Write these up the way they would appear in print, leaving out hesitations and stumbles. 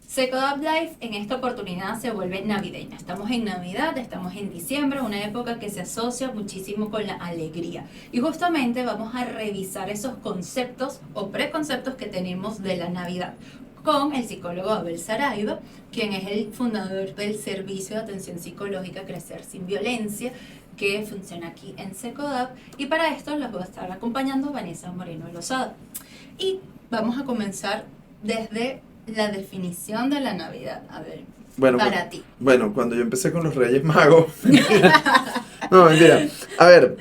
Secodap Life en esta oportunidad se vuelve navideña. Estamos en Navidad, estamos en diciembre, una época que se asocia muchísimo con la alegría. Y justamente vamos a revisar esos conceptos o preconceptos que tenemos de la Navidad con el psicólogo Abel Saraiva, quien es el fundador del servicio de atención psicológica Crecer Sin Violencia, que funciona aquí en Secodap. Y para esto los va a estar acompañando Vanessa Moreno Lozada. Y vamos a comenzar desde la definición de la Navidad, a ver, Bueno, para ti. Bueno, cuando yo empecé con los Reyes Magos. No, mentira. A ver,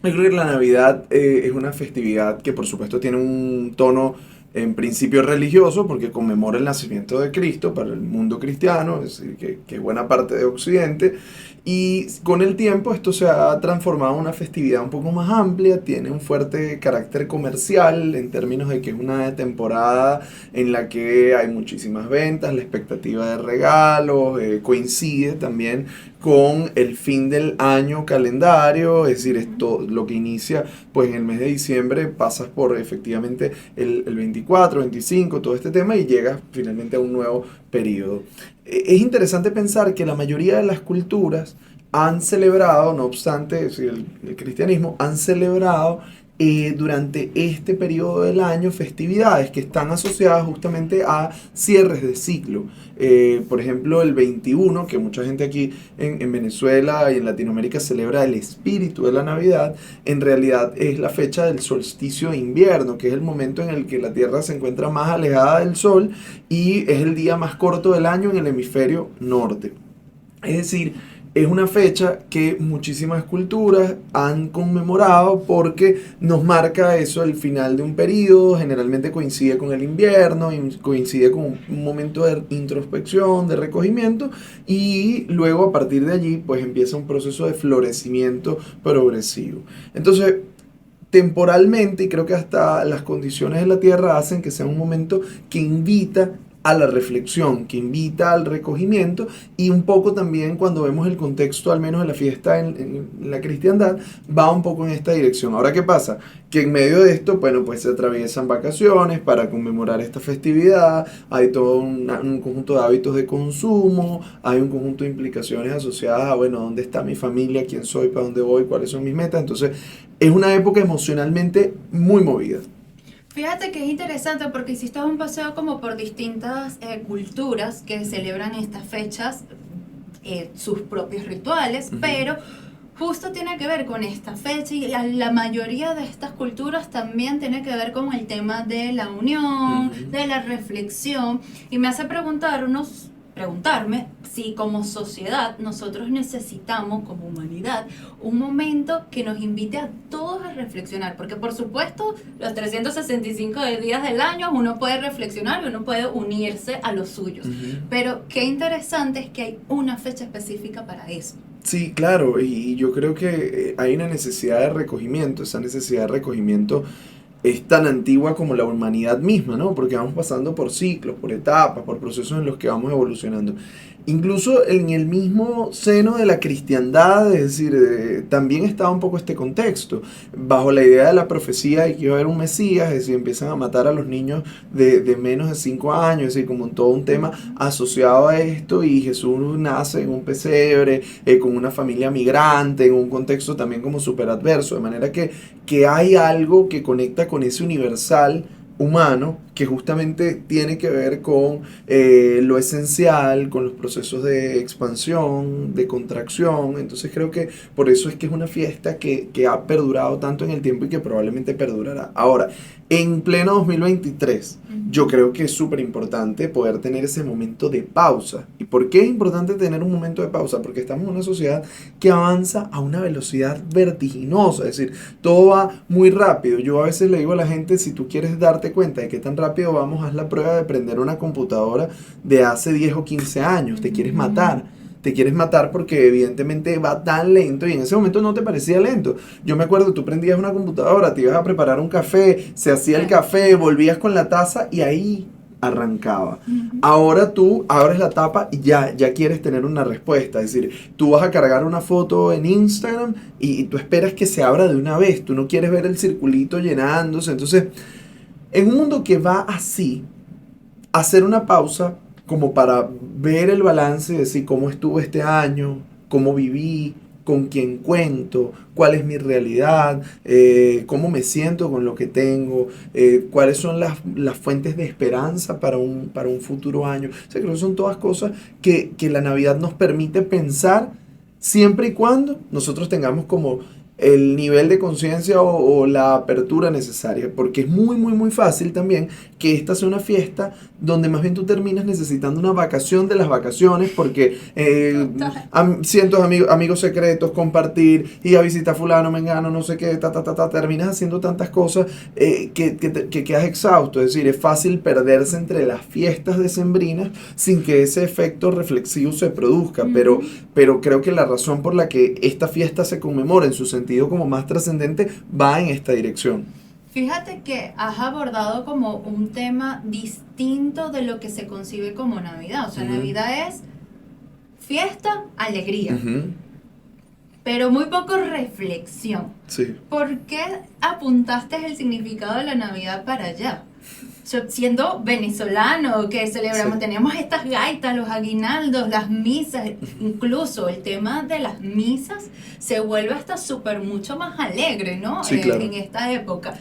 yo creo que la Navidad es una festividad que por supuesto tiene un tono en principio religioso porque conmemora el nacimiento de Cristo para el mundo cristiano, es decir, que es buena parte de Occidente. Y con el tiempo esto se ha transformado en una festividad un poco más amplia, tiene un fuerte carácter comercial en términos de que es una temporada en la que hay muchísimas ventas, la expectativa de regalos, coincide también con el fin del año calendario, es decir, esto lo que inicia pues en el mes de diciembre, pasas por efectivamente el 24, 25, todo este tema y llegas finalmente a un nuevo periodo. Es interesante pensar que la mayoría de las culturas han celebrado, no obstante, es decir, el cristianismo, han celebrado durante este periodo del año festividades que están asociadas justamente a cierres de ciclo. Por ejemplo, el 21, que mucha gente aquí en Venezuela y en Latinoamérica celebra el espíritu de la Navidad, en realidad es la fecha del solsticio de invierno, que es el momento en el que la Tierra se encuentra más alejada del Sol y es el día más corto del año en el hemisferio norte. Es decir, es una fecha que muchísimas culturas han conmemorado porque nos marca eso, el final de un periodo, generalmente coincide con el invierno, coincide con un momento de introspección, de recogimiento, y luego a partir de allí pues empieza un proceso de florecimiento progresivo. Entonces, temporalmente, y creo que hasta las condiciones de la Tierra hacen que sea un momento que invita a la reflexión, que invita al recogimiento, y un poco también cuando vemos el contexto, al menos de la fiesta en la cristiandad, va un poco en esta dirección. Ahora, ¿qué pasa? Que en medio de esto, bueno, pues se atraviesan vacaciones para conmemorar esta festividad, hay todo un conjunto de hábitos de consumo, hay un conjunto de implicaciones asociadas a, bueno, ¿dónde está mi familia? ¿Quién soy? ¿Para dónde voy? ¿Cuáles son mis metas? Entonces, es una época emocionalmente muy movida. Fíjate que es interesante porque hiciste un paseo como por distintas culturas que celebran estas fechas, sus propios rituales, pero justo tiene que ver con esta fecha y la mayoría de estas culturas también tiene que ver con el tema de la unión, de la reflexión, y me hace preguntarme si como sociedad nosotros necesitamos como humanidad un momento que nos invite a todos a reflexionar, porque por supuesto los 365 días del año uno puede reflexionar y uno puede unirse a los suyos, pero qué interesante es que hay una fecha específica para eso. Sí, claro, y yo creo que hay una necesidad de recogimiento, esa necesidad de recogimiento es tan antigua como la humanidad misma, ¿no? Porque vamos pasando por ciclos, por etapas, por procesos en los que vamos evolucionando. Incluso en el mismo seno de la cristiandad, es decir, también estaba un poco este contexto, bajo la idea de la profecía de que iba a haber un Mesías, es decir, empiezan a matar a los niños de menos de 5 años, es decir, como todo un tema asociado a esto, y Jesús nace en un pesebre, con una familia migrante, en un contexto también como súper adverso, de manera que hay algo que conecta con ese universal humano que justamente tiene que ver con lo esencial, con los procesos de expansión, de contracción. Entonces creo que por eso es que es una fiesta que ha perdurado tanto en el tiempo y que probablemente perdurará. Ahora, en pleno 2023, yo creo que es súper importante poder tener ese momento de pausa. ¿Y por qué es importante tener un momento de pausa? Porque estamos en una sociedad que avanza a una velocidad vertiginosa, es decir, todo va muy rápido. Yo a veces le digo a la gente, si tú quieres darte cuenta de qué tan rápido vamos, haz la prueba de prender una computadora de hace 10 o 15 años, te quieres matar. Te quieres matar porque evidentemente va tan lento y en ese momento no te parecía lento. Yo me acuerdo, tú prendías una computadora, te ibas a preparar un café, se hacía el café, volvías con la taza y ahí arrancaba. Ahora tú abres la tapa y ya quieres tener una respuesta. Es decir, tú vas a cargar una foto en Instagram y tú esperas que se abra de una vez. Tú no quieres ver el circulito llenándose. Entonces, en un mundo que va así, hacer una pausa como para ver el balance y decir cómo estuvo este año, cómo viví, con quién cuento, cuál es mi realidad, cómo me siento con lo que tengo, cuáles son las fuentes de esperanza para un futuro año. O sea, creo que son todas cosas que la Navidad nos permite pensar siempre y cuando nosotros tengamos como el nivel de conciencia o la apertura necesaria, porque es muy, muy, muy fácil también que esta sea una fiesta donde más bien tú terminas necesitando una vacación de las vacaciones, porque cientos de amigos secretos, compartir, ir a visitar fulano, mengano, no sé qué, terminas haciendo tantas cosas que quedas exhausto. Es decir, es fácil perderse entre las fiestas decembrinas sin que ese efecto reflexivo se produzca, pero creo que la razón por la que esta fiesta se conmemora en su sentido como más trascendente va en esta dirección. Fíjate que has abordado como un tema distinto de lo que se concibe como Navidad. O sea, Navidad es fiesta, alegría, pero muy poco reflexión. Sí. ¿Por qué apuntaste el significado de la Navidad para allá? Siendo venezolano, que celebramos, tenemos estas gaitas, los aguinaldos, las misas, incluso el tema de las misas se vuelve hasta súper mucho más alegre, ¿no? Sí, claro. En esta época.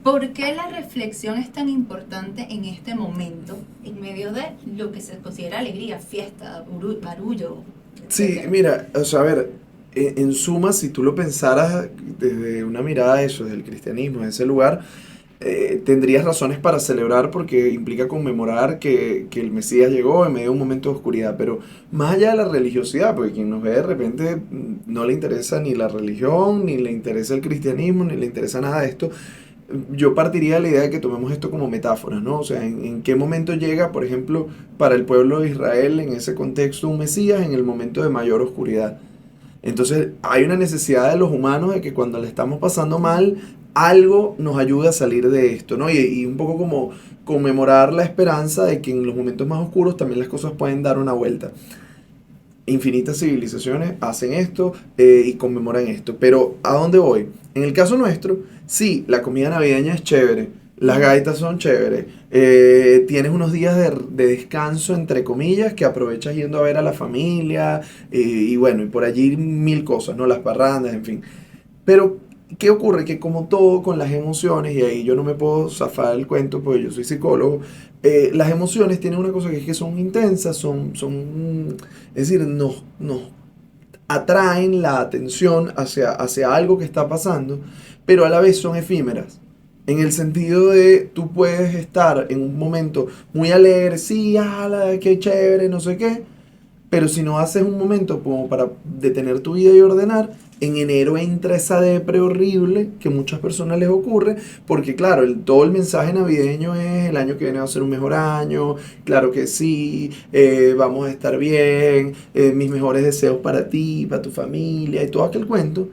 ¿Por qué la reflexión es tan importante en este momento, en medio de lo que se considera alegría, fiesta, barullo? Sí, mira, o sea, a ver, en suma, si tú lo pensaras desde una mirada de eso, desde el cristianismo, de ese lugar, tendrías razones para celebrar porque implica conmemorar que el Mesías llegó en medio de un momento de oscuridad, pero más allá de la religiosidad, porque quien nos ve de repente no le interesa ni la religión, ni le interesa el cristianismo, ni le interesa nada de esto, yo partiría de la idea de que tomemos esto como metáfora, ¿no? O sea, en qué momento llega, por ejemplo, para el pueblo de Israel en ese contexto un Mesías en el momento de mayor oscuridad. Entonces hay una necesidad de los humanos de que cuando le estamos pasando mal, algo nos ayude a salir de esto, ¿no? Y un poco como conmemorar la esperanza de que en los momentos más oscuros también las cosas pueden dar una vuelta. Infinitas civilizaciones hacen esto y conmemoran esto. Pero ¿a dónde voy? En el caso nuestro, sí, la comida navideña es chévere, las gaitas son chéveres, tienes unos días de descanso, entre comillas, que aprovechas yendo a ver a la familia y bueno, y por allí mil cosas, ¿no? Las parrandas, en fin. Pero ¿qué ocurre? Que como todo con las emociones, y ahí yo no me puedo zafar el cuento porque yo soy psicólogo, las emociones tienen una cosa que es que son intensas, es decir, nos atraen la atención hacia algo que está pasando, pero a la vez son efímeras. En el sentido de tú puedes estar en un momento muy alegre, sí, ala, qué chévere, no sé qué, pero si no haces un momento como para detener tu vida y ordenar, en enero entra esa depre horrible que a muchas personas les ocurre, porque claro, todo el mensaje navideño es el año que viene va a ser un mejor año, claro que sí, vamos a estar bien, mis mejores deseos para ti, para tu familia y todo aquel cuento.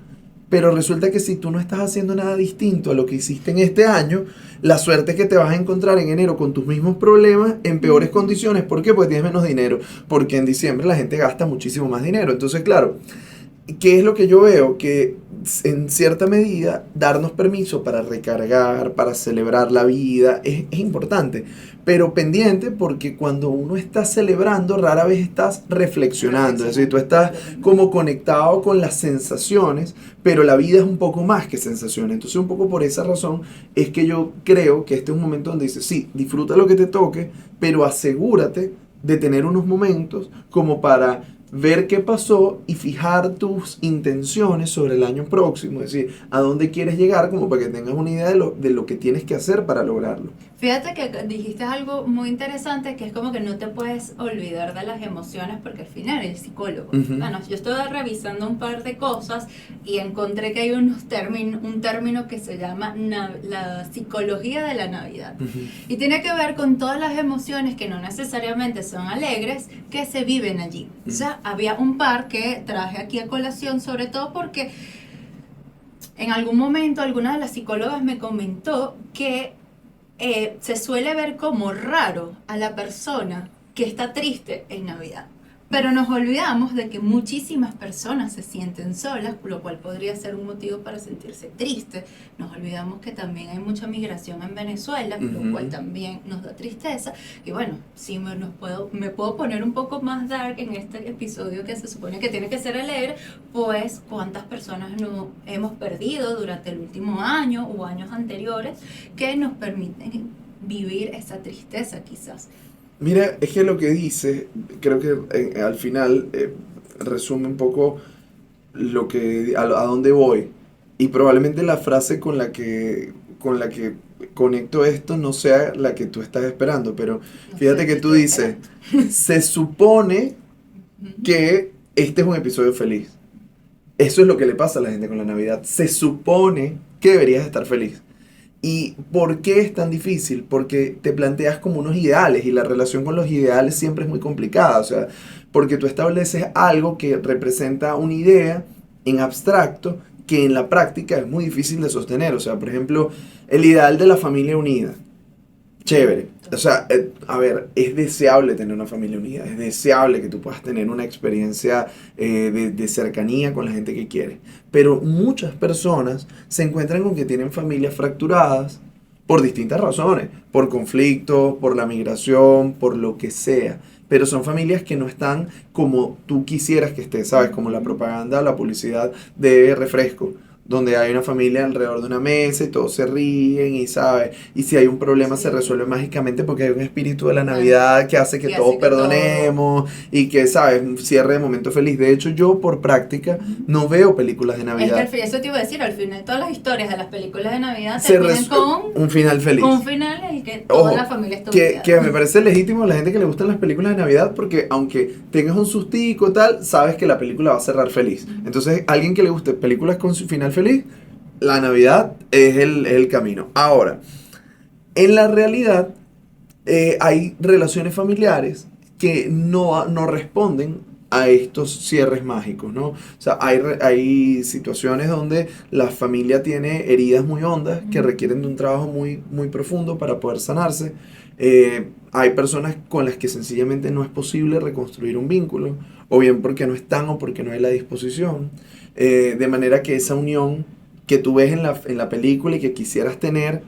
Pero resulta que si tú no estás haciendo nada distinto a lo que hiciste en este año, la suerte es que te vas a encontrar en enero con tus mismos problemas en peores condiciones. ¿Por qué? Porque tienes menos dinero. Porque en diciembre la gente gasta muchísimo más dinero. Entonces, claro, ¿qué es lo que yo veo? Que en cierta medida darnos permiso para recargar, para celebrar la vida, es importante. Pero pendiente porque cuando uno está celebrando, rara vez estás reflexionando. Es decir, tú estás como conectado con las sensaciones, pero la vida es un poco más que sensaciones. Entonces, un poco por esa razón es que yo creo que este es un momento donde dices, sí, disfruta lo que te toque, pero asegúrate de tener unos momentos como para ver qué pasó y fijar tus intenciones sobre el año próximo, es decir, a dónde quieres llegar como para que tengas una idea de lo que tienes que hacer para lograrlo. Fíjate que dijiste algo muy interesante, que es como que no te puedes olvidar de las emociones porque al final eres psicólogo. Bueno, yo estuve revisando un par de cosas y encontré que hay un término que se llama la psicología de la Navidad. Y tiene que ver con todas las emociones que no necesariamente son alegres que se viven allí. O sea, había un par que traje aquí a colación, sobre todo porque en algún momento alguna de las psicólogas me comentó que se suele ver como raro a la persona que está triste en Navidad. Pero nos olvidamos de que muchísimas personas se sienten solas, lo cual podría ser un motivo para sentirse triste. Nos olvidamos que también hay mucha migración en Venezuela, lo cual también nos da tristeza. Y bueno, si me puedo poner un poco más dark en este episodio que se supone que tiene que ser alegre, pues cuántas personas no hemos perdido durante el último año o años anteriores que nos permiten vivir esa tristeza quizás. Mira, es que lo que dice, creo que al final resume un poco a dónde voy. Y probablemente la frase con la que conecto esto no sea la que tú estás esperando, pero No fíjate sé que qué tú estoy dices, esperando. se supone que este es un episodio feliz. Eso es lo que le pasa a la gente con la Navidad. Se supone que deberías estar feliz. ¿Y por qué es tan difícil? Porque te planteas como unos ideales y la relación con los ideales siempre es muy complicada. O sea, porque tú estableces algo que representa una idea en abstracto que en la práctica es muy difícil de sostener. O sea, por ejemplo, el ideal de la familia unida. Chévere. O sea, a ver, es deseable tener una familia unida, es deseable que tú puedas tener una experiencia de cercanía con la gente que quieres. Pero muchas personas se encuentran con que tienen familias fracturadas por distintas razones, por conflictos, por la migración, por lo que sea. Pero son familias que no están como tú quisieras que esté, ¿sabes? Como la propaganda, la publicidad de refresco, donde hay una familia alrededor de una mesa y todos se ríen y, ¿sabes? Y si hay un problema se Sí. resuelve mágicamente porque hay un espíritu de la Navidad que hace que Que todos hace que todo- perdonemos y que, ¿sabes? Un cierre de momento feliz. De hecho, yo por práctica no veo películas de Es que Navidad. eso te iba a decir, al final todas las historias de las películas de Navidad Se terminan res- con un final feliz. un final en el que toda Ojo, la familia está que unida. me parece legítimo a la gente que le gustan las películas de Navidad porque aunque tengas un sustico tal, sabes que la película va a cerrar feliz. Entonces, alguien que le guste películas con su final feliz, la Navidad es el camino. Ahora, en la realidad hay relaciones familiares que no responden a estos cierres mágicos, ¿no? O sea, hay situaciones donde la familia tiene heridas muy hondas que requieren de un trabajo muy, muy profundo para poder sanarse. Hay personas con las que sencillamente no es posible reconstruir un vínculo, o bien porque no están o porque no hay la disposición. De manera que esa unión que tú ves en la película y que quisieras tener,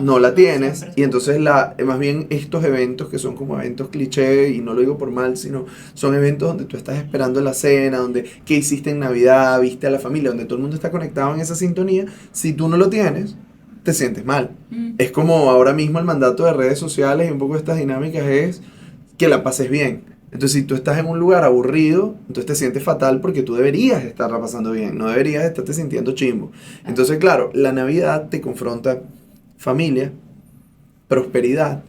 no la tienes, siempre. y entonces más bien estos eventos que son como eventos cliché, y no lo digo por mal, sino son eventos donde tú estás esperando la cena, donde qué hiciste en Navidad, viste a la familia, donde todo el mundo está conectado en esa sintonía. Si tú no lo tienes, te sientes mal. Es como ahora mismo el mandato de redes sociales y un poco de estas dinámicas es que la pases bien. Entonces, si tú estás en un lugar aburrido, entonces te sientes fatal porque tú deberías estarla pasando bien, no deberías estarte sintiendo chimbo. Entonces, claro, la Navidad te confronta familia, prosperidad,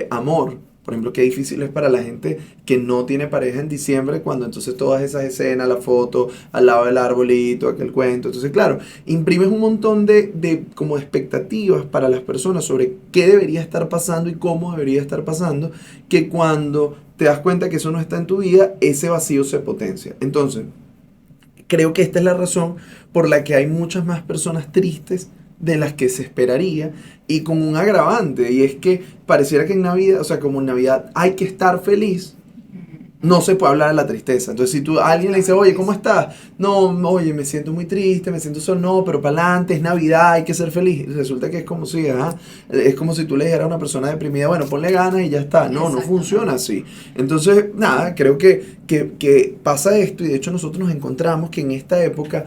amor. Por ejemplo, qué difícil es para la gente que no tiene pareja en diciembre, cuando entonces todas esas escenas, la foto, al lado del arbolito, aquel cuento. Entonces, claro, imprimes un montón de como expectativas para las personas sobre qué debería estar pasando y cómo debería estar pasando, que cuando te das cuenta que eso no está en tu vida, ese vacío se potencia. Entonces, creo que esta es la razón por la que hay muchas más personas tristes de las que se esperaría, y con un agravante, y es que pareciera que en Navidad, o sea, como en Navidad hay que estar feliz, no se puede hablar de la tristeza. Entonces, si tú a alguien le dices, oye, ¿cómo estás? No, oye, me siento muy triste, me siento solo, no, pero para adelante, es Navidad, hay que ser feliz. Y resulta que es como si, es como si tú le dijeras a una persona deprimida, bueno, ponle ganas y ya está. No funciona así. Entonces, nada, creo que pasa esto, y de hecho nosotros nos encontramos que en esta época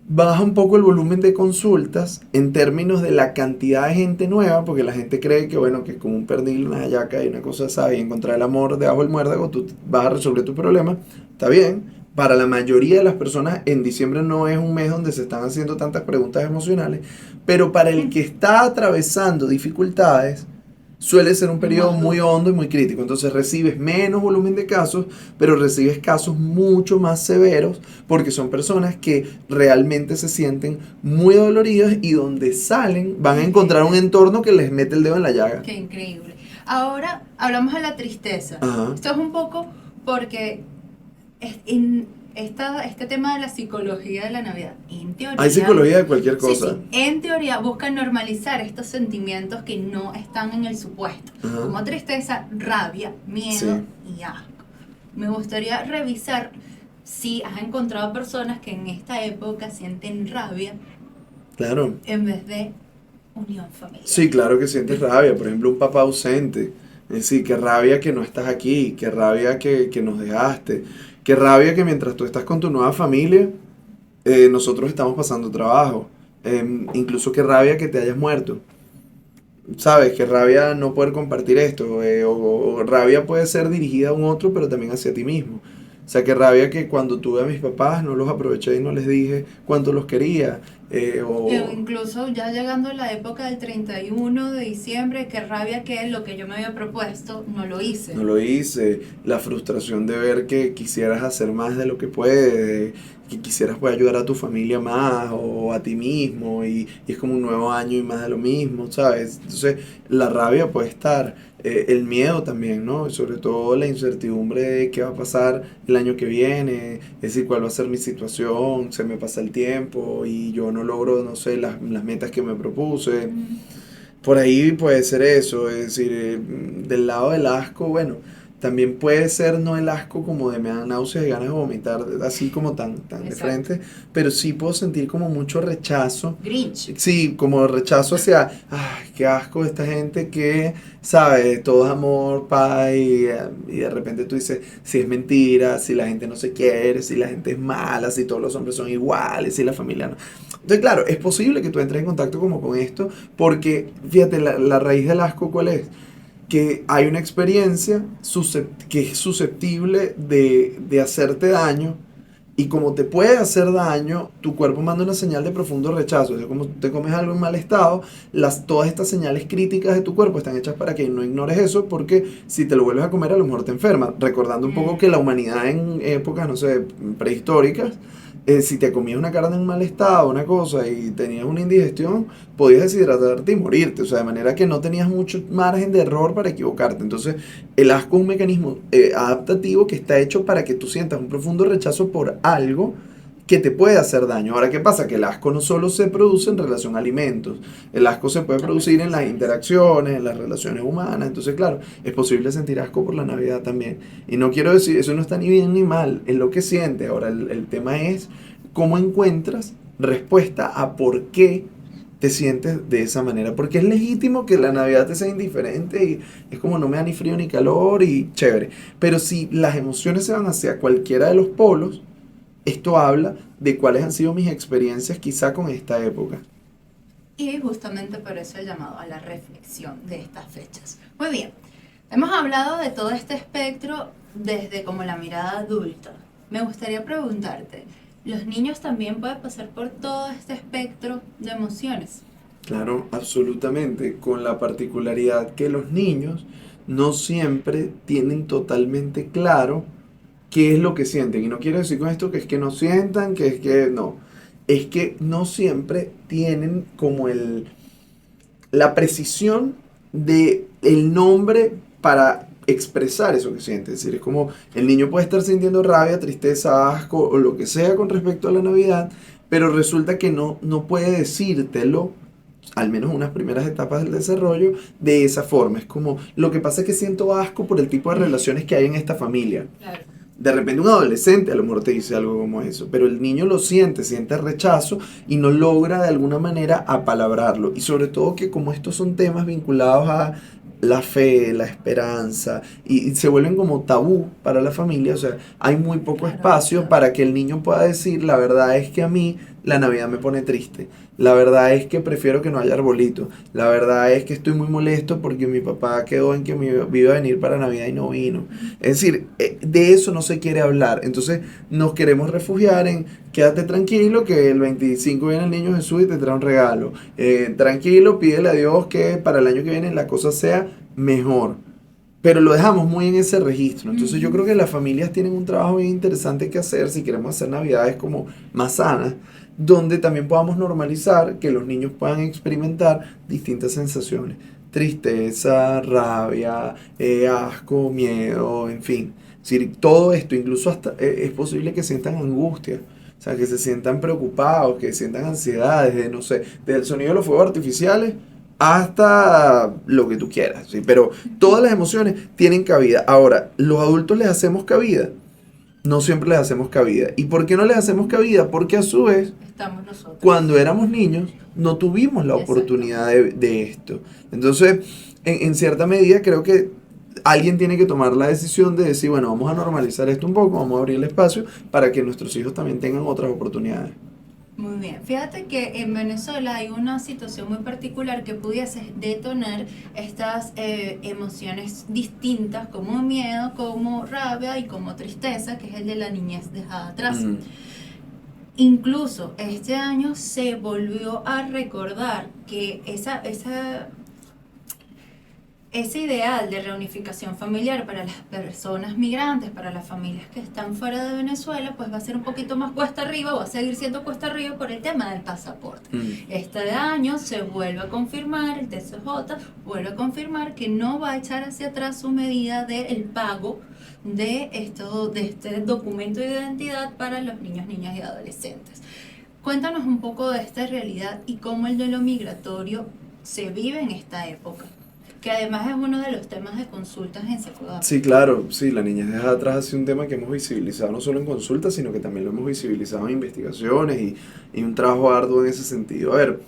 baja un poco el volumen de consultas en términos de la cantidad de gente nueva, porque la gente cree que, bueno, que es como un pernil, una hallaca y una cosa así, y encontrar el amor debajo del muérdago, tú vas a resolver tu problema. Está bien. Para la mayoría de las personas, en diciembre no es un mes donde se están haciendo tantas preguntas emocionales, pero para el que está atravesando dificultades, suele ser un periodo muy hondo y muy crítico. Entonces recibes menos volumen de casos, pero recibes casos mucho más severos, porque son personas que realmente se sienten muy doloridas y donde salen van a encontrar un entorno que les mete el dedo en la llaga. Qué increíble. Ahora hablamos de la tristeza. Ajá. Esto es un poco porque este tema de la psicología de la Navidad, en teoría... Hay psicología de cualquier Sí, cosa. sí, en teoría busca normalizar estos sentimientos que no están en el supuesto, Ajá. como tristeza, rabia, miedo y asco. Me gustaría revisar si has encontrado personas que en esta época sienten rabia Claro. en vez de unión familiar. Sí, claro que sientes rabia. Por ejemplo, un papá ausente. Es decir, qué rabia que no estás aquí, qué rabia que nos dejaste, qué rabia que mientras tú estás con tu nueva familia, nosotros estamos pasando trabajo. Incluso qué rabia que te hayas muerto. ¿Sabes? Qué rabia no poder compartir esto. O rabia puede ser dirigida a un otro, pero también hacia ti mismo. O sea, qué rabia que cuando tuve a mis papás no los aproveché y no les dije cuánto los quería. Incluso ya llegando a la época del 31 de diciembre, qué rabia que lo que yo me había propuesto no lo hice. No lo hice. La frustración de ver que quisieras hacer más de lo que puedes, que quisieras poder ayudar a tu familia más o a ti mismo y es como un nuevo año y más de lo mismo, ¿sabes? Entonces la rabia puede estar, el miedo también, ¿no? Y sobre todo la incertidumbre de qué va a pasar el año que viene, es decir, cuál va a ser mi situación, se me pasa el tiempo y yo no logro, no sé, las metas que me propuse. Por ahí puede ser eso, es decir, del lado del asco, bueno, también puede ser no el asco como de me dan náuseas y ganas de vomitar, así como tan de Exacto. frente, pero sí puedo sentir como mucho rechazo. Grinch. Sí, como rechazo hacia, ay, qué asco esta gente que, sabe, todo es amor, paz, y de repente tú dices, si es mentira, si la gente no se quiere, si la gente es mala, si todos los hombres son iguales, si la familia no. Entonces, claro, es posible que tú entres en contacto como con esto, porque, fíjate, la raíz del asco, ¿cuál es? Que hay una experiencia que es susceptible de hacerte daño y como te puede hacer daño, tu cuerpo manda una señal de profundo rechazo. O sea, como te comes algo en mal estado, todas estas señales críticas de tu cuerpo están hechas para que no ignores eso porque si te lo vuelves a comer a lo mejor te enferma. Recordando un poco que la humanidad en épocas, no sé, prehistóricas, si te comías una carne en mal estado, una cosa, y tenías una indigestión, podías deshidratarte y morirte. O sea, de manera que no tenías mucho margen de error para equivocarte. Entonces, el asco es un mecanismo adaptativo que está hecho para que tú sientas un profundo rechazo por algo que te puede hacer daño. Ahora, ¿qué pasa? Que el asco no solo se produce en relación a alimentos, el asco se puede producir en las interacciones, en las relaciones humanas. Entonces, claro, es posible sentir asco por la Navidad también. Y no quiero decir, eso no está ni bien ni mal, es lo que sientes. Ahora, el tema es cómo encuentras respuesta a por qué te sientes de esa manera. Porque es legítimo que la Navidad te sea indiferente y es como no me da ni frío ni calor y chévere. Pero si las emociones se van hacia cualquiera de los polos, esto habla de cuáles han sido mis experiencias quizá con esta época. Y justamente por eso el llamado a la reflexión de estas fechas. Muy bien, hemos hablado de todo este espectro desde como la mirada adulta. Me gustaría preguntarte, ¿los niños también pueden pasar por todo este espectro de emociones? Claro, absolutamente, con la particularidad que los niños no siempre tienen totalmente claro qué es lo que sienten. Y no quiero decir con esto que es que no sientan, que es que no. Es que no siempre tienen como la precisión de el nombre para expresar eso que siente. Es decir, es como el niño puede estar sintiendo rabia, tristeza, asco o lo que sea con respecto a la Navidad, pero resulta que no puede decírtelo, al menos unas primeras etapas del desarrollo, de esa forma. Es como, lo que pasa es que siento asco por el tipo de relaciones que hay en esta familia. Claro. De repente un adolescente a lo mejor te dice algo como eso, pero el niño lo siente rechazo y no logra de alguna manera apalabrarlo. Y sobre todo que como estos son temas vinculados a la fe, la esperanza, y se vuelven como tabú para la familia, o sea, hay muy poco Claro, espacio claro. para que el niño pueda decir, la verdad es que a mí la Navidad me pone triste, la verdad es que prefiero que no haya arbolito, la verdad es que estoy muy molesto porque mi papá quedó en que me iba a venir para Navidad y no vino. Es decir, de eso no se quiere hablar. Entonces nos queremos refugiar en quédate tranquilo que el 25 viene el niño Jesús y te trae un regalo. Tranquilo, pídele a Dios que para el año que viene la cosa sea mejor. Pero lo dejamos muy en ese registro. Entonces yo creo que las familias tienen un trabajo bien interesante que hacer si queremos hacer navidades como más sanas, donde también podamos normalizar que los niños puedan experimentar distintas sensaciones. Tristeza, rabia, asco, miedo, en fin. Es decir, todo esto, incluso hasta es posible que sientan angustia, o sea, que se sientan preocupados, que sientan ansiedades, de no sé, desde el sonido de los fuegos artificiales hasta lo que tú quieras, ¿sí? Pero todas las emociones tienen cabida. Ahora, los adultos les hacemos cabida, no siempre les hacemos cabida. ¿Y por qué no les hacemos cabida? Porque a su vez, Estamos nosotros. cuando éramos niños, no tuvimos la oportunidad de esto. Entonces, en cierta medida, creo que alguien tiene que tomar la decisión de decir, bueno, vamos a normalizar esto un poco, vamos a abrir el espacio para que nuestros hijos también tengan otras oportunidades. Muy bien, fíjate que en Venezuela hay una situación muy particular que pudiese detonar estas emociones distintas como miedo, como rabia y como tristeza, que es el de la niñez dejada atrás. Mm. Incluso este año se volvió a recordar que ese ideal de reunificación familiar para las personas migrantes, para las familias que están fuera de Venezuela, pues va a ser un poquito más cuesta arriba, o va a seguir siendo cuesta arriba por el tema del pasaporte. Este año se vuelve a confirmar, el TCJ vuelve a confirmar que no va a echar hacia atrás su medida del pago de este documento de identidad para los niños, niñas y adolescentes. Cuéntanos un poco de esta realidad y cómo el duelo migratorio se vive en esta época, que además es uno de los temas de consultas en Secudap. Sí, claro, sí, la niñez dejada atrás ha sido un tema que hemos visibilizado no solo en consultas, sino que también lo hemos visibilizado en investigaciones y un trabajo arduo en ese sentido. A ver,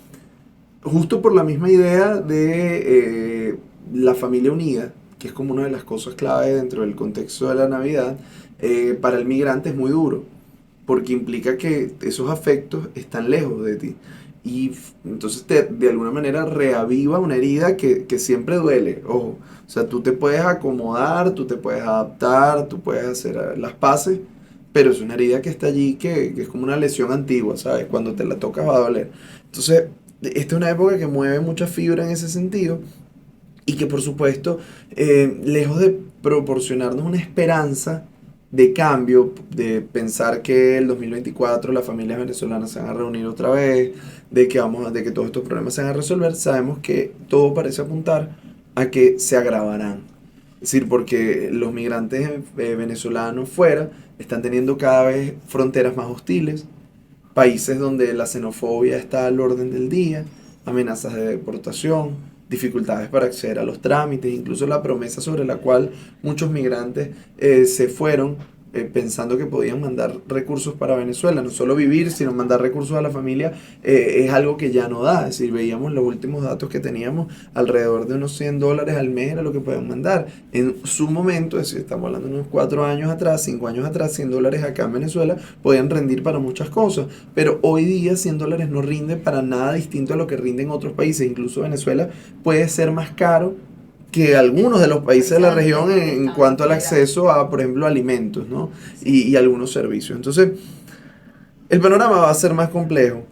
justo por la misma idea de la familia unida, que es como una de las cosas clave dentro del contexto de la Navidad, para el migrante es muy duro, porque implica que esos afectos están lejos de ti. Y entonces de alguna manera reaviva una herida que siempre duele, ojo. O sea, tú te puedes acomodar, tú te puedes adaptar, tú puedes hacer las paces, pero es una herida que está allí, que es como una lesión antigua, ¿sabes? Cuando te la tocas va a doler. Entonces, esta es una época que mueve mucha fibra en ese sentido y que por supuesto, lejos de proporcionarnos una esperanza de cambio, de pensar que el 2024 las familias venezolanas se van a reunir otra vez, de que todos estos problemas se van a resolver, sabemos que todo parece apuntar a que se agravarán. Es decir, porque los migrantes venezolanos fuera están teniendo cada vez fronteras más hostiles, países donde la xenofobia está al orden del día, amenazas de deportación, dificultades para acceder a los trámites, incluso la promesa sobre la cual muchos migrantes se fueron pensando que podían mandar recursos para Venezuela, no solo vivir, sino mandar recursos a la familia, es algo que ya no da. Es decir, veíamos los últimos datos que teníamos, alrededor de unos $100 al mes era lo que podían mandar. En su momento, es decir, estamos hablando de unos 4 años atrás, 5 años atrás, $100 acá en Venezuela podían rendir para muchas cosas, pero hoy día $100 no rinde para nada distinto a lo que rinde en otros países. Incluso Venezuela puede ser más caro que algunos de los países de la región en cuanto al acceso a, por ejemplo, alimentos, ¿no? Y algunos servicios. Entonces, el panorama va a ser más complejo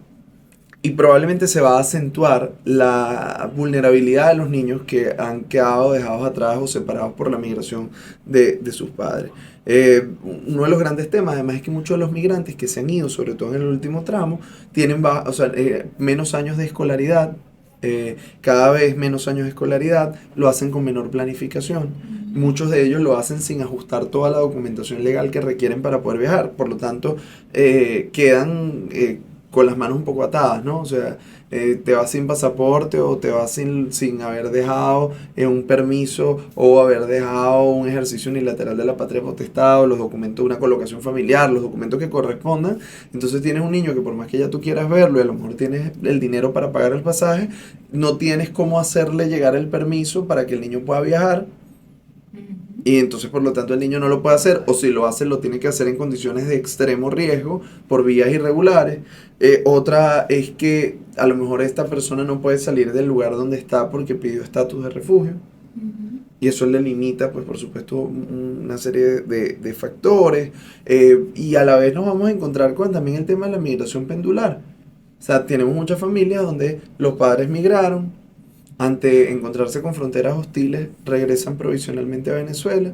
y probablemente se va a acentuar la vulnerabilidad de los niños que han quedado dejados atrás o separados por la migración de sus padres. Uno de los grandes temas, además, es que muchos de los migrantes que se han ido, sobre todo en el último tramo, tienen menos años de escolaridad. Cada vez menos años de escolaridad, lo hacen con menor planificación. Muchos de ellos lo hacen sin ajustar toda la documentación legal que requieren para poder viajar, por lo tanto quedan con las manos un poco atadas, ¿no? O sea, te vas sin pasaporte o te vas sin haber dejado un permiso o haber dejado un ejercicio unilateral de la patria potestad o los documentos de una colocación familiar, los documentos que correspondan. Entonces tienes un niño que por más que ya tú quieras verlo y a lo mejor tienes el dinero para pagar el pasaje, no tienes cómo hacerle llegar el permiso para que el niño pueda viajar. Y entonces, por lo tanto, el niño no lo puede hacer, o si lo hace, lo tiene que hacer en condiciones de extremo riesgo, por vías irregulares. Otra es que a lo mejor esta persona no puede salir del lugar donde está porque pidió estatus de refugio. Y eso le limita, pues, por supuesto, una serie de factores. Y a la vez nos vamos a encontrar con también el tema de la migración pendular. O sea, tenemos muchas familias donde los padres migraron, ante encontrarse con fronteras hostiles, regresan provisionalmente a Venezuela.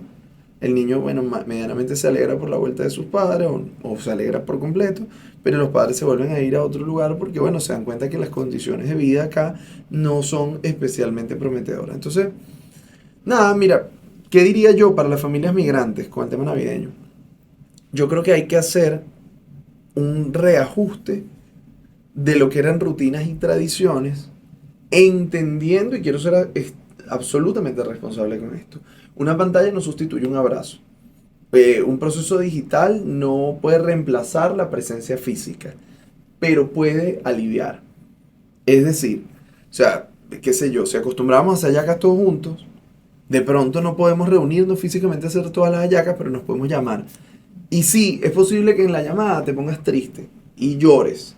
El niño, bueno, medianamente se alegra por la vuelta de sus padres o se alegra por completo, pero los padres se vuelven a ir a otro lugar porque, bueno, se dan cuenta que las condiciones de vida acá no son especialmente prometedoras. Entonces, nada, mira, ¿Qué diría yo para las familias migrantes con el tema navideño? Yo creo que hay que hacer un reajuste de lo que eran rutinas y tradiciones, entendiendo, y quiero ser absolutamente responsable con esto, una pantalla no sustituye un abrazo. Un proceso digital no puede reemplazar la presencia física, pero puede aliviar. Es decir, o sea, qué sé yo, si acostumbramos a hacer hallacas todos juntos, de pronto no podemos reunirnos físicamente a hacer todas las hallacas, pero nos podemos llamar. Y sí, es posible que en la llamada te pongas triste y llores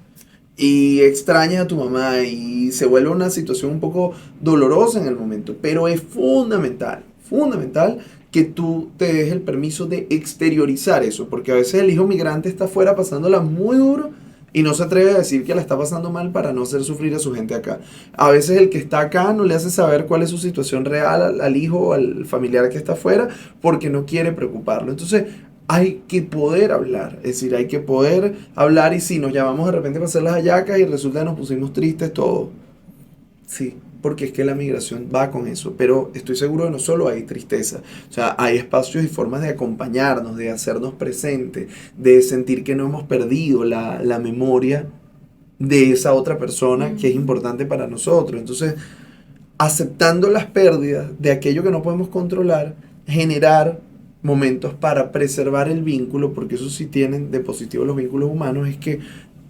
y extrañas a tu mamá y se vuelve una situación un poco dolorosa en el momento, pero es fundamental que tú te des el permiso de exteriorizar eso, porque a veces el hijo migrante está afuera pasándola muy duro y no se atreve a decir que la está pasando mal para no hacer sufrir a su gente acá. A veces el que está acá no le hace saber cuál es su situación real al hijo o al familiar que está afuera porque no quiere preocuparlo. Entonces hay que poder hablar, es decir, hay que poder hablar y si nos llamamos de repente para hacer las hallacas y resulta que nos pusimos tristes todos. Sí, porque es que la migración va con eso, pero estoy seguro que no solo hay tristeza, o sea, hay espacios y formas de acompañarnos, de hacernos presentes, de sentir que no hemos perdido la memoria de esa otra persona que es importante para nosotros. Entonces, aceptando las pérdidas de aquello que no podemos controlar, generar momentos para preservar el vínculo, porque eso sí tienen de positivo los vínculos humanos, es que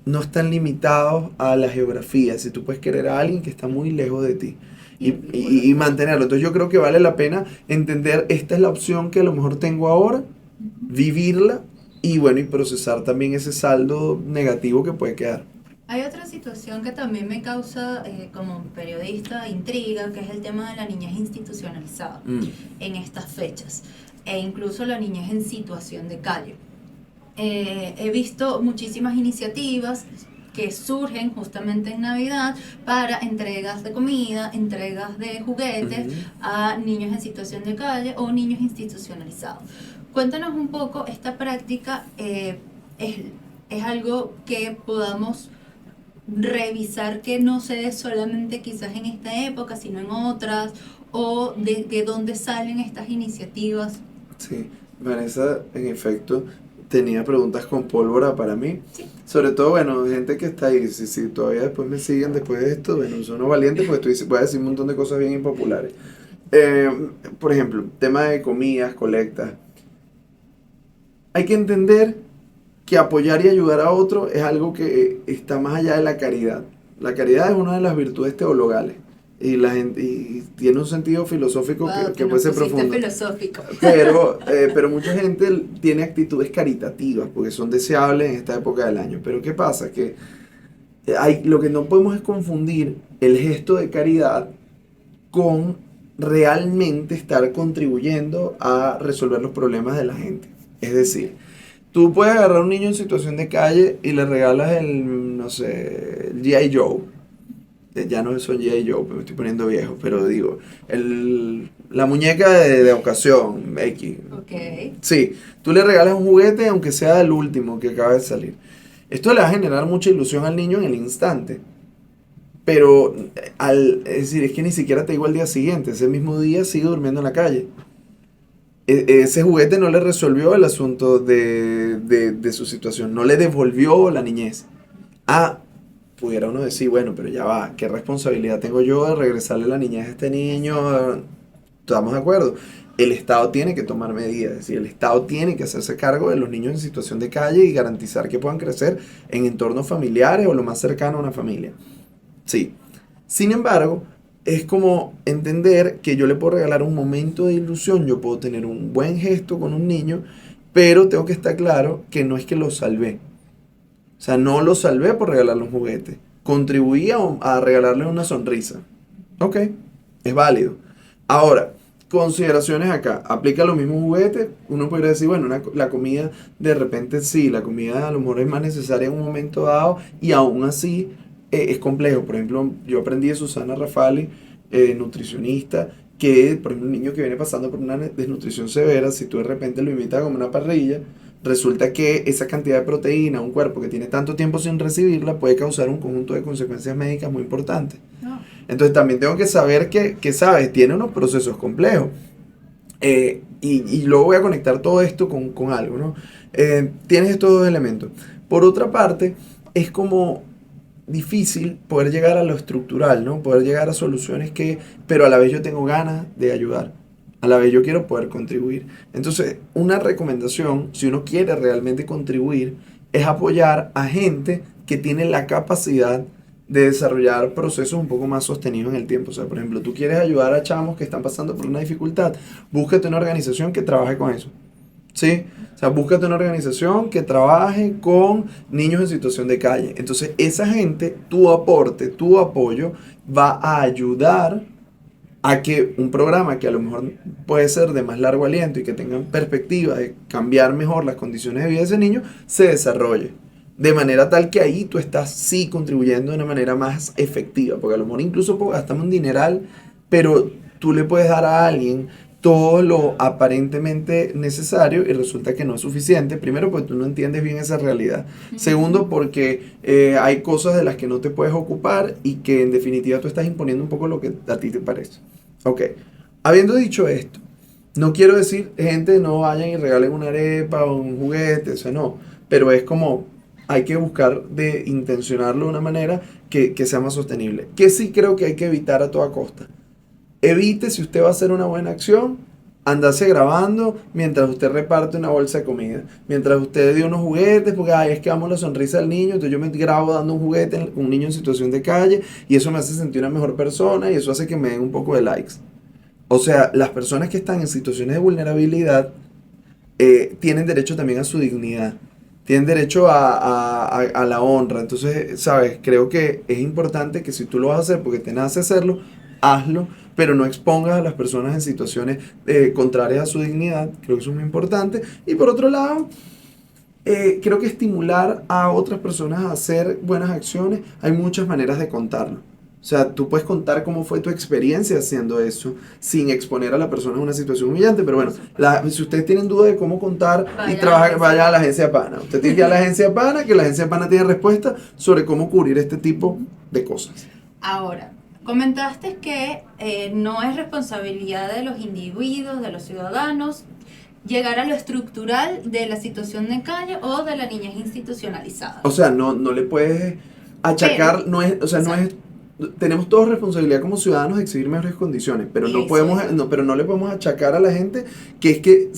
no están limitados a la geografía. Si tú puedes querer a alguien que está muy lejos de ti y mantenerlo. Entonces yo creo que vale la pena entender, esta es la opción que a lo mejor tengo ahora, vivirla y bueno, y procesar también ese saldo negativo que puede quedar. Hay otra situación que también me causa como periodista intriga, que es el tema de la niñez institucionalizada en estas fechas e incluso la niñez en situación de calle. He visto muchísimas iniciativas que surgen justamente en Navidad para entregas de comida, entregas de juguetes a niños en situación de calle o niños institucionalizados. Cuéntanos un poco, esta práctica es algo que podamos revisar, que no se dé solamente quizás en esta época, sino en otras, o de dónde salen estas iniciativas. Sí, Vanessa, en efecto, tenía preguntas con pólvora para mí. Sí. Sobre todo, bueno, gente que está ahí, si todavía después me siguen después de esto, bueno, son unos valientes porque voy a decir un montón de cosas bien impopulares. Por ejemplo, tema de comidas, colectas. Hay que entender que apoyar y ayudar a otro es algo que está más allá de la caridad. La caridad es una de las virtudes teologales. Y la gente y tiene un sentido filosófico que puede ser profundo. Filosófico. Pero mucha gente tiene actitudes caritativas porque son deseables en esta época del año. Pero ¿qué pasa? Que lo que no podemos es confundir el gesto de caridad con realmente estar contribuyendo a resolver los problemas de la gente. Es decir, tú puedes agarrar a un niño en situación de calle y le regalas el G.I. Joe. Ya no soy G.I. Joe, me estoy poniendo viejo, pero digo, la muñeca de ocasión, X. Okay. Sí, tú le regalas un juguete aunque sea el último que acaba de salir. Esto le va a generar mucha ilusión al niño en el instante. Pero, es decir, es que ni siquiera te digo al día siguiente, ese mismo día sigue durmiendo en la calle. Ese juguete no le resolvió el asunto de su situación, no le devolvió la niñez. Pudiera uno decir, bueno, pero ya va, ¿qué responsabilidad tengo yo de regresarle la niñez a este niño? ¿Estamos de acuerdo? El Estado tiene que tomar medidas, es decir, el Estado tiene que hacerse cargo de los niños en situación de calle y garantizar que puedan crecer en entornos familiares o lo más cercano a una familia. Sí. Sin embargo, es como entender que yo le puedo regalar un momento de ilusión, yo puedo tener un buen gesto con un niño, pero tengo que estar claro que no es que lo salvé. O sea, no lo salvé por regalarle un juguete. Contribuí a regalarle una sonrisa. Ok, es válido. Ahora, consideraciones acá. Aplica lo mismo juguete. Uno podría decir, bueno, la comida de repente sí, la comida a lo mejor es más necesaria en un momento dado y aún así es complejo. Por ejemplo, yo aprendí de Susana Rafali, nutricionista, que por ejemplo un niño que viene pasando por una desnutrición severa, si tú de repente lo invitas a comer una parrilla, resulta que esa cantidad de proteína, un cuerpo que tiene tanto tiempo sin recibirla, puede causar un conjunto de consecuencias médicas muy importantes. Entonces también tengo que saber que ¿sabes? Tiene unos procesos complejos. Y luego voy a conectar todo esto con algo, ¿no? Tienes estos dos elementos. Por otra parte, es como difícil poder llegar a lo estructural, ¿no? Poder llegar a soluciones pero a la vez yo tengo ganas de ayudar. A la vez yo quiero poder contribuir. Entonces, una recomendación, si uno quiere realmente contribuir, es apoyar a gente que tiene la capacidad de desarrollar procesos un poco más sostenidos en el tiempo. O sea, por ejemplo, tú quieres ayudar a chamos que están pasando por una dificultad, búscate una organización que trabaje con eso. ¿Sí? O sea, búscate una organización que trabaje con niños en situación de calle. Entonces, esa gente, tu aporte, tu apoyo, va a ayudar a que un programa que a lo mejor puede ser de más largo aliento y que tenga perspectiva de cambiar mejor las condiciones de vida de ese niño, se desarrolle. De manera tal que ahí tú estás sí contribuyendo de una manera más efectiva, porque a lo mejor incluso gastamos un dineral, pero tú le puedes dar a alguien todo lo aparentemente necesario y resulta que no es suficiente. Primero, porque tú no entiendes bien esa realidad. Segundo, porque hay cosas de las que no te puedes ocupar y que en definitiva tú estás imponiendo un poco lo que a ti te parece. Ok, habiendo dicho esto, no quiero decir, gente, no vayan y regalen una arepa o un juguete, eso no, pero es como hay que buscar de intencionarlo de una manera que sea más sostenible. Que sí creo que hay que evitar a toda costa. Evite, si usted va a hacer una buena acción, andarse grabando mientras usted reparte una bolsa de comida. Mientras usted dio unos juguetes, porque es que amo la sonrisa del niño, entonces yo me grabo dando un juguete a un niño en situación de calle y eso me hace sentir una mejor persona y eso hace que me den un poco de likes. O sea, las personas que están en situaciones de vulnerabilidad tienen derecho también a su dignidad. Tienen derecho a la honra. Entonces, ¿sabes? Creo que es importante que si tú lo vas a hacer porque te nace hacerlo, hazlo, pero no expongas a las personas en situaciones contrarias a su dignidad. Creo que eso es muy importante. Y por otro lado, creo que estimular a otras personas a hacer buenas acciones, hay muchas maneras de contarlo. O sea, tú puedes contar cómo fue tu experiencia haciendo eso sin exponer a la persona a una situación humillante, pero bueno, si ustedes tienen duda de cómo contar vaya a la agencia PANA. Usted tiene que ir a la agencia PANA, que la agencia PANA tiene respuesta sobre cómo cubrir este tipo de cosas. Ahora, comentaste que no es responsabilidad de los individuos, de los ciudadanos, llegar a lo estructural de la situación de calle o de la niñez institucionalizada. O sea, no le puedes achacar, Pero, no es, o sea, no es, tenemos todos responsabilidad como ciudadanos de exigir mejores condiciones, pero pero no le podemos achacar a la gente que es que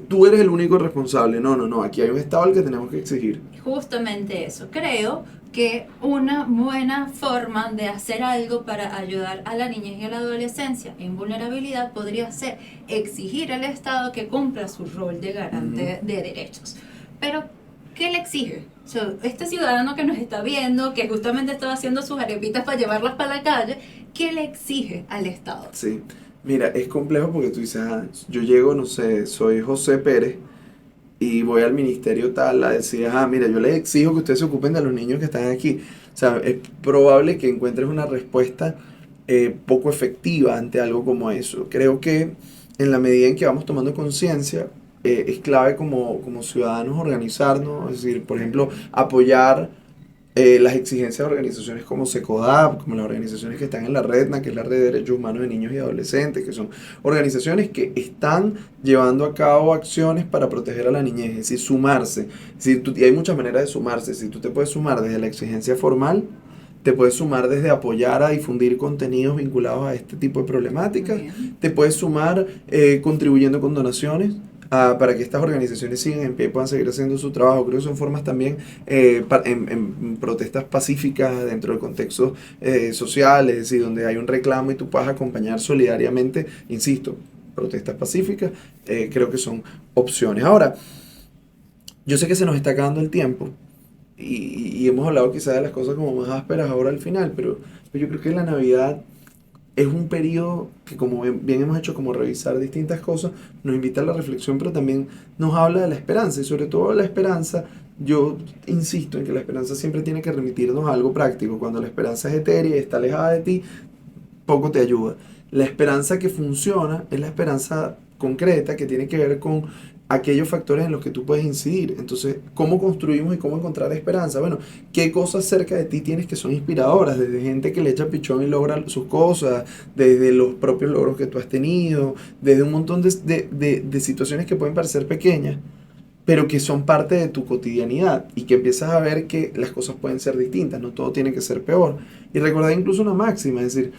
tú eres el único responsable. No, aquí hay un estado al que tenemos que exigir. Justamente eso, creo que una buena forma de hacer algo para ayudar a la niñez y a la adolescencia en vulnerabilidad podría ser exigir al Estado que cumpla su rol de garante de derechos. Pero, ¿qué le exige? O sea, este ciudadano que nos está viendo, que justamente estaba haciendo sus arepitas para llevarlas para la calle, ¿qué le exige al Estado? Sí, mira, es complejo porque tú dices, yo llego, no sé, soy José Pérez y voy al ministerio tal a decir, mira, yo les exijo que ustedes se ocupen de los niños que están aquí. O sea, es probable que encuentres una respuesta poco efectiva ante algo como eso. Creo que en la medida en que vamos tomando conciencia, es clave como ciudadanos organizarnos, es decir, por ejemplo, apoyar las exigencias de organizaciones como SECODAP, como las organizaciones que están en la REDNA, que es la Red de Derechos Humanos de Niños y Adolescentes, que son organizaciones que están llevando a cabo acciones para proteger a la niñez, es decir, sumarse. Y hay muchas maneras de sumarse. Si tú te puedes sumar desde la exigencia formal, te puedes sumar desde apoyar a difundir contenidos vinculados a este tipo de problemáticas, te puedes sumar contribuyendo con donaciones, para que estas organizaciones sigan en pie y puedan seguir haciendo su trabajo. Creo que son formas también en protestas pacíficas dentro del contexto social, es decir, donde hay un reclamo y tú puedas acompañar solidariamente, insisto, protestas pacíficas, creo que son opciones. Ahora, yo sé que se nos está acabando el tiempo y hemos hablado quizás de las cosas como más ásperas ahora al final, pero yo creo que la Navidad es un periodo que, como bien hemos hecho, como revisar distintas cosas, nos invita a la reflexión, pero también nos habla de la esperanza. Y sobre todo la esperanza, yo insisto en que la esperanza siempre tiene que remitirnos a algo práctico. Cuando la esperanza es etérea y está alejada de ti, poco te ayuda. La esperanza que funciona es la esperanza concreta, que tiene que ver con aquellos factores en los que tú puedes incidir. Entonces, ¿cómo construimos y cómo encontrar esperanza? Bueno, ¿qué cosas cerca de ti tienes que son inspiradoras? Desde gente que le echa pichón y logra sus cosas, desde los propios logros que tú has tenido, desde un montón de situaciones que pueden parecer pequeñas, pero que son parte de tu cotidianidad y que empiezas a ver que las cosas pueden ser distintas, no todo tiene que ser peor. Y recordar incluso una máxima, es decir,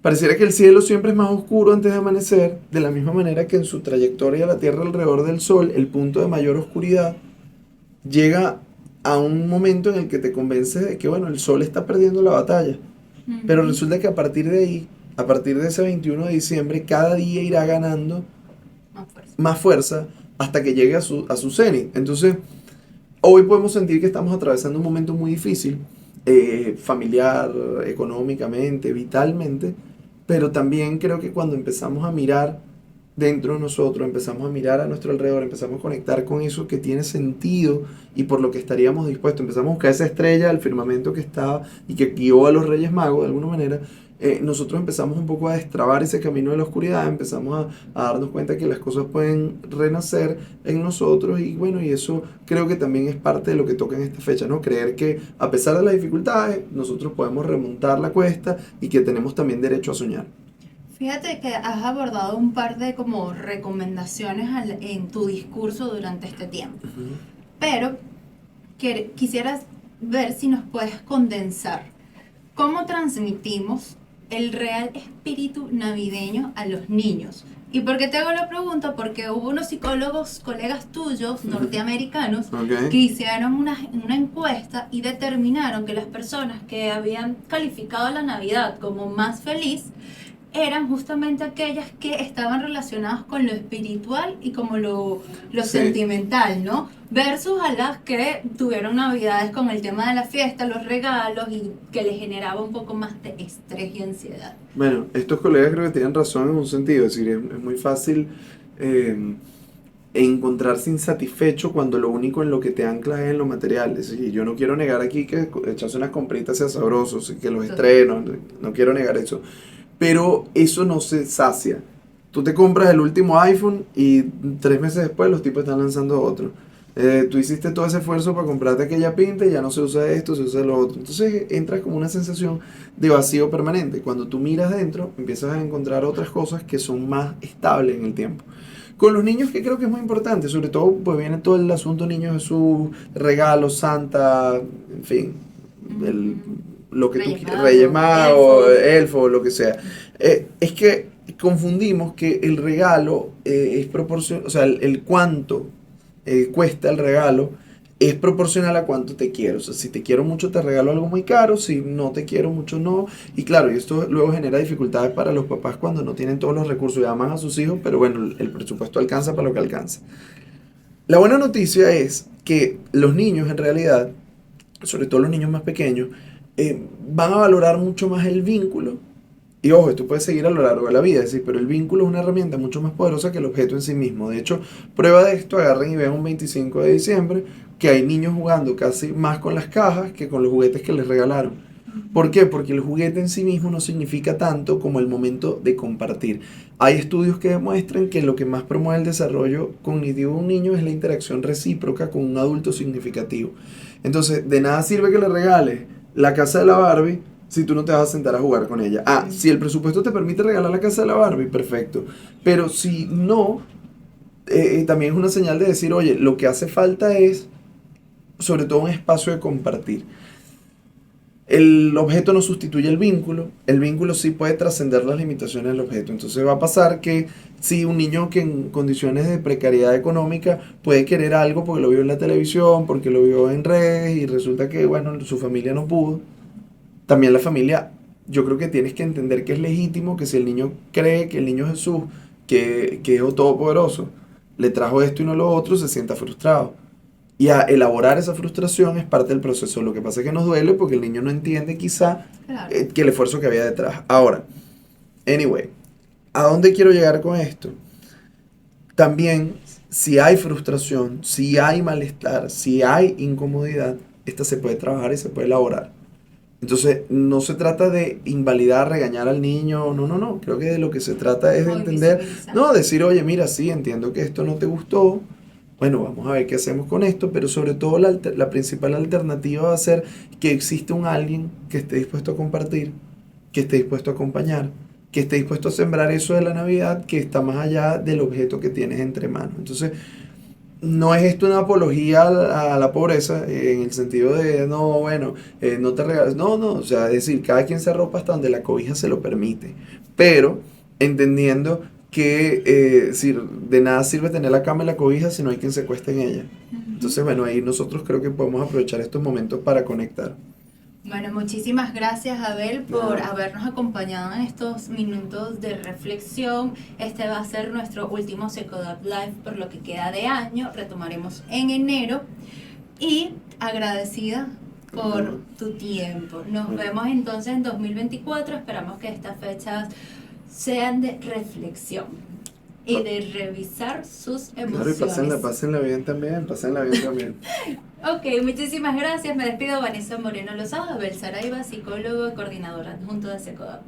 pareciera que el cielo siempre es más oscuro antes de amanecer, de la misma manera que en su trayectoria a la Tierra alrededor del Sol, el punto de mayor oscuridad llega a un momento en el que te convences de que, bueno, el Sol está perdiendo la batalla. Pero resulta que a partir de ahí, a partir de ese 21 de diciembre, cada día irá ganando más fuerza hasta que llegue a su cenit. Entonces, hoy podemos sentir que estamos atravesando un momento muy difícil, familiar, económicamente, vitalmente, pero también creo que cuando empezamos a mirar dentro de nosotros, empezamos a mirar a nuestro alrededor, empezamos a conectar con eso que tiene sentido y por lo que estaríamos dispuestos, empezamos a buscar esa estrella del firmamento que estaba y que guió a los Reyes Magos de alguna manera. Nosotros empezamos un poco a destrabar ese camino de la oscuridad, empezamos a darnos cuenta que las cosas pueden renacer en nosotros y bueno, y eso creo que también es parte de lo que toca en esta fecha, ¿no? Creer que a pesar de las dificultades, nosotros podemos remontar la cuesta y que tenemos también derecho a soñar. Fíjate que has abordado un par de como recomendaciones en tu discurso durante este tiempo, pero quisieras ver si nos puedes condensar cómo transmitimos el real espíritu navideño a los niños. ¿Y por qué te hago la pregunta? Porque hubo unos psicólogos, colegas tuyos, norteamericanos, que hicieron una encuesta y determinaron que las personas que habían calificado la Navidad como más feliz eran justamente aquellas que estaban relacionadas con lo espiritual y como lo sentimental, ¿no? Versus a las que tuvieron navidades con el tema de la fiesta, los regalos y que les generaba un poco más de estrés y ansiedad. Bueno, estos colegas creo que tienen razón en un sentido, es decir, es muy fácil encontrarse insatisfecho cuando lo único en lo que te ancla es en lo material. Es decir, yo no quiero negar aquí que echarse unas compritas sea sabroso, que los estrenos, no quiero negar eso. Pero eso no se sacia. Tú te compras el último iPhone y 3 meses después los tipos están lanzando otro. Tú hiciste todo ese esfuerzo para comprarte aquella pinta y ya no se usa esto, se usa lo otro. Entonces entras como una sensación de vacío permanente. Cuando tú miras dentro, empiezas a encontrar otras cosas que son más estables en el tiempo. Con los niños, que creo que es muy importante, sobre todo pues viene todo el asunto Niño Jesús, regalos, Santa, en fin, lo que Reyes tú quieras, Magos, Reyes Magos, elfos. elfos, lo que sea. Es que confundimos que el regalo es proporcional, o sea, el cuánto cuesta el regalo es proporcional a cuánto te quiero. O sea, si te quiero mucho te regalo algo muy caro, si no te quiero mucho no. Y claro, y esto luego genera dificultades para los papás cuando no tienen todos los recursos y aman a sus hijos, pero bueno, el presupuesto alcanza para lo que alcanza. La buena noticia es que los niños en realidad, sobre todo los niños más pequeños, van a valorar mucho más el vínculo. Y ojo, esto puede seguir a lo largo de la vida, es decir, pero el vínculo es una herramienta mucho más poderosa que el objeto en sí mismo. De hecho, prueba de esto, agarren y vean un 25 de diciembre que hay niños jugando casi más con las cajas que con los juguetes que les regalaron. ¿Por qué? Porque el juguete en sí mismo no significa tanto como el momento de compartir. Hay estudios que demuestran que lo que más promueve el desarrollo cognitivo de un niño es la interacción recíproca con un adulto significativo. Entonces, de nada sirve que le regales la casa de la Barbie si tú no te vas a sentar a jugar con ella. Si el presupuesto te permite regalar la casa de la Barbie, perfecto. Pero si no, también es una señal de decir, oye, lo que hace falta es, sobre todo, un espacio de compartir. El objeto no sustituye el vínculo sí puede trascender las limitaciones del objeto. Entonces va a pasar que si un niño que en condiciones de precariedad económica puede querer algo porque lo vio en la televisión, porque lo vio en redes y resulta que, bueno, su familia no pudo, también la familia, yo creo que tienes que entender que es legítimo que si el niño cree que el niño Jesús, que es todopoderoso, le trajo esto y no lo otro, se sienta frustrado. Y a elaborar esa frustración es parte del proceso. Lo que pasa es que nos duele porque el niño no entiende quizá que el esfuerzo que había detrás. Ahora, anyway, ¿a dónde quiero llegar con esto? También, si hay frustración, si hay malestar, si hay incomodidad, esta se puede trabajar y se puede elaborar. Entonces, no se trata de invalidar, regañar al niño, no, no, no. Creo que de lo que se trata es de O entender, visibilizar. no, decir, oye, mira, sí, entiendo que esto no te gustó, bueno, vamos a ver qué hacemos con esto, pero sobre todo la principal alternativa va a ser que existe un alguien que esté dispuesto a compartir, que esté dispuesto a acompañar, que esté dispuesto a sembrar eso de la Navidad que está más allá del objeto que tienes entre manos. Entonces, no es esto una apología a la pobreza, en el sentido de, no, bueno, no te regales, no, no, o sea, es decir, cada quien se arropa hasta donde la cobija se lo permite, pero entendiendo que de nada sirve tener la cama y la cobija si no hay quien se acueste en ella. Entonces, bueno, ahí nosotros creo que podemos aprovechar estos momentos para conectar. Bueno, muchísimas gracias Abel por Nada. habernos acompañado en estos minutos de reflexión. Este va a ser nuestro último Secodab Live por lo que queda de año. Retomaremos en enero y agradecida por tu tiempo. Nos vemos entonces en 2024. Esperamos que estas fechas sean de reflexión y de revisar sus Claro, y emociones. pásenla bien también, pásenla bien también. Ok, muchísimas gracias. Me despido, Vanessa Moreno Lozada, Abel Saraiva, psicólogo y coordinadora adjunto de Secodab.